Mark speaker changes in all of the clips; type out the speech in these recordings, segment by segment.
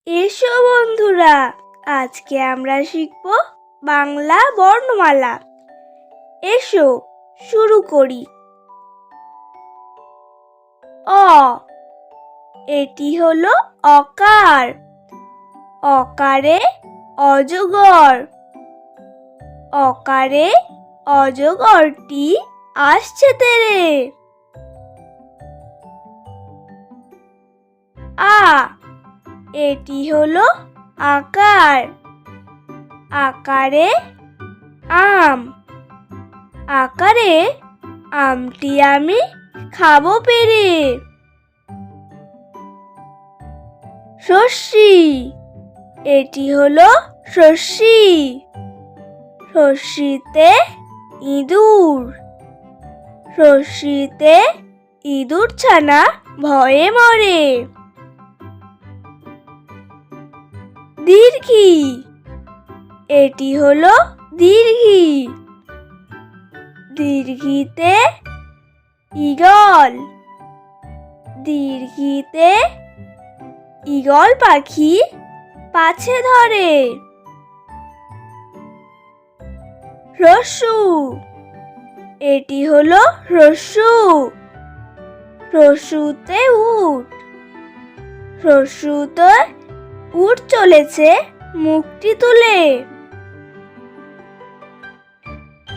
Speaker 1: এসো বন্ধুরা, আজকে আমরা শিখব বাংলা বর্ণমালা। এসো শুরু করি। অ, এটি হলো অকার। অকারে অজগর। অকারে অজগরটি আসছে তেরে। আ, এটি হলো আকার। আকারে আম। আকারে আমটি আমি খাবো পেরে। শস্যি, এটি হলো শস্যি। শস্যিতে ইঁদুর। শস্যিতে ইঁদুর ছানা ভয়ে মরে। দীর্ঘি, এটি হলো দীর্ঘি। দীর্ঘিতে ঈগল। দীর্ঘিতে ঈগল পাখি পাছে ধরে। হ্রস্যু, এটি হলো হ্রস্যু। হ্রস্যুতে উট। হ্রস্যুতে উট চলেছে মুখটি তুলে।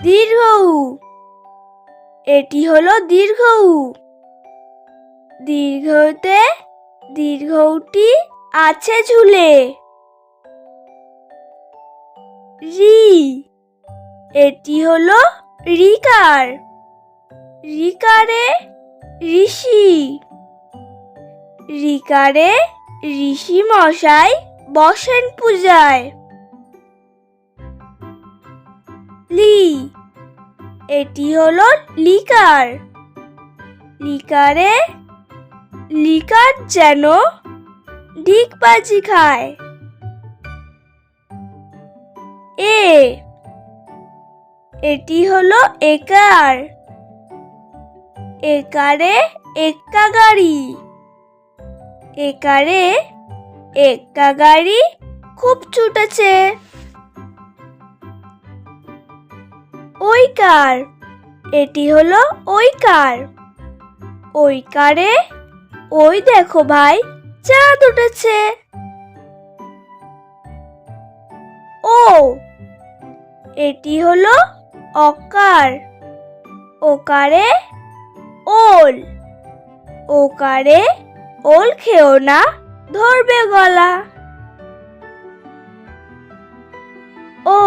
Speaker 1: দীর্ঘ উ, এটি হলো দীর্ঘ উ। দীর্ঘতে দীর্ঘটি আছে ঝুলে। রি, এটি হলো রিকার। রিকারে ঋষি। রিকারে ঋষি মশাই বসেন পূজায়। লি, এটি হলো লিকার। লিকারে লিকার যেন ডিগবাজি খায়। এ, এটি হলো একার। একারে এক্কা গাড়ি। একারে এক্কা গাড়ি খুব ছুটেছে। ঐকার, এটি হলো ঐকার। ঐকারে ওই দেখো ভাই চাঁদ উঠেছে। ও, এটি হলো অকার। ওকারে ওল। ওকারে ওল খেও না, ধরবে গলা। ও,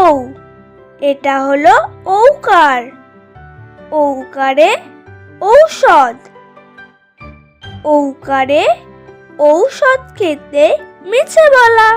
Speaker 1: এটা হলো ঔকার। ঔকারে ঔষধ। ঔকারে ঔষধ খেতে মিছে বলা।